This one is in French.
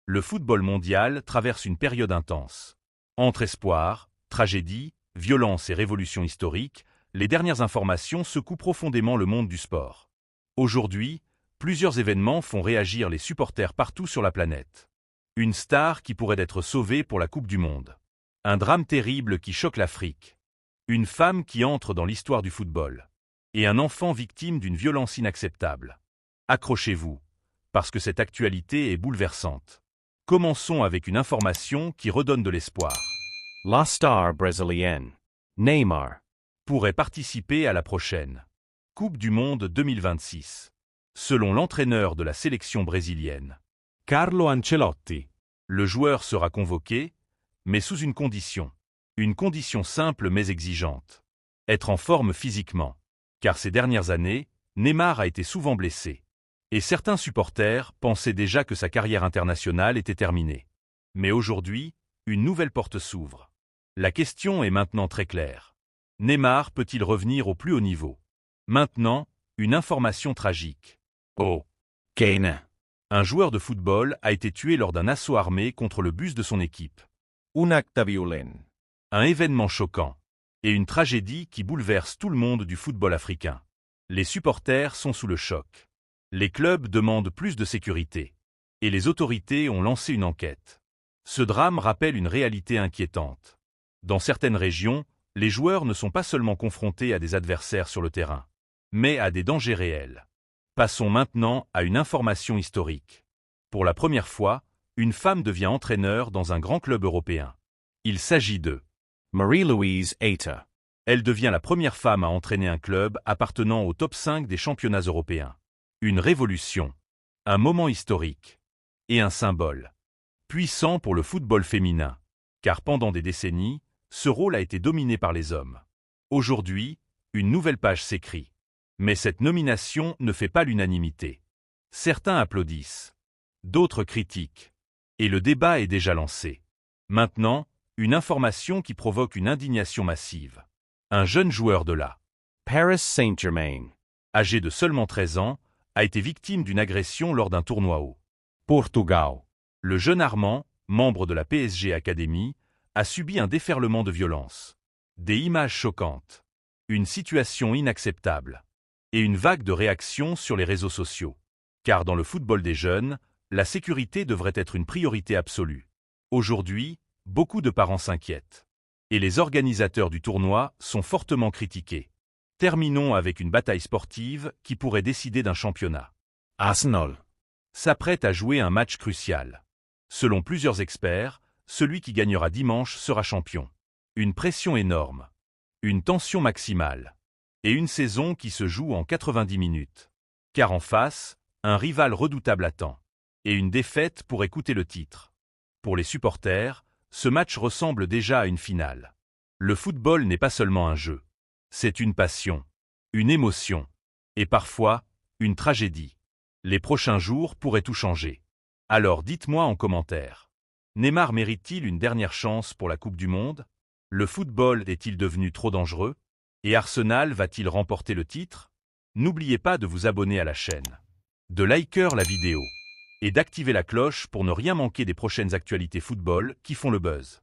Le football mondial traverse une période intense. Entre espoir, tragédie, violence et révolution historique, les dernières informations secouent profondément le monde du sport. Aujourd'hui, plusieurs événements font réagir les supporters partout sur la planète. Une star qui pourrait être sauvée pour la Coupe du Monde. Un drame terrible qui choque l'Afrique. Une femme qui entre dans l'histoire du football. Et un enfant victime d'une violence inacceptable. Accrochez-vous, parce que cette actualité est bouleversante. Commençons avec une information qui redonne de l'espoir. La star brésilienne, Neymar, Pourrait participer à la prochaine Coupe du Monde 2026. Selon l'entraîneur de la sélection brésilienne, Carlo Ancelotti, le joueur sera convoqué, mais sous une condition. Une condition simple mais exigeante. Être en forme physiquement. Car ces dernières années, Neymar a été souvent blessé. Et certains supporters pensaient déjà que sa carrière internationale était terminée. Mais aujourd'hui, une nouvelle porte s'ouvre. La question est maintenant très claire. Neymar peut-il revenir au plus haut niveau? Maintenant, une information tragique. Oh! Kane, Un joueur de football a été tué lors d'un assaut armé contre le bus de son équipe. un acte violent. Un événement choquant. Et une tragédie qui bouleverse tout le monde du football africain. Les supporters sont sous le choc. Les clubs demandent plus de sécurité. Et les autorités ont lancé une enquête. Ce drame rappelle une réalité inquiétante. Dans certaines régions, les joueurs ne sont pas seulement confrontés à des adversaires sur le terrain, mais à des dangers réels. Passons maintenant à une information historique. Pour la première fois, une femme devient entraîneur dans un grand club européen. Il s'agit de Marie-Louise Aita, Elle devient la première femme à entraîner un club appartenant au top 5 des championnats européens. Une révolution, un moment historique et un symbole puissant pour le football féminin, car pendant des décennies, ce rôle a été dominé par les hommes. Aujourd'hui, une nouvelle page s'écrit. Mais cette nomination ne fait pas l'unanimité. Certains applaudissent, d'autres critiquent, et le débat est déjà lancé. Maintenant, une information qui provoque une indignation massive. Un jeune joueur de la Paris Saint-Germain, âgé de seulement 13 ans, a été victime d'une agression lors d'un tournoi au Portugal, Le jeune Armand, membre de la PSG Academy, a subi un déferlement de violence. Des images choquantes, une situation inacceptable, et une vague de réactions sur les réseaux sociaux. Car dans le football des jeunes, la sécurité devrait être une priorité absolue. Aujourd'hui, beaucoup de parents s'inquiètent. Et les organisateurs du tournoi sont fortement critiqués. Terminons avec une bataille sportive qui pourrait décider d'un championnat. Arsenal, S'apprête à jouer un match crucial. Selon plusieurs experts, celui qui gagnera dimanche sera champion. Une pression énorme, une tension maximale, et une saison qui se joue en 90 minutes. Car en face, un rival redoutable attend, et une défaite pourrait coûter le titre. Pour les supporters, ce match ressemble déjà à une finale. Le football n'est pas seulement un jeu. C'est une passion, une émotion, et parfois, une tragédie. Les prochains jours pourraient tout changer. Alors dites-moi en commentaire. Neymar mérite-t-il une dernière chance pour la Coupe du Monde? Le football est-il devenu trop dangereux? Et Arsenal va-t-il remporter le titre? N'oubliez pas de vous abonner à la chaîne, de liker la vidéo, et d'activer la cloche pour ne rien manquer des prochaines actualités football qui font le buzz.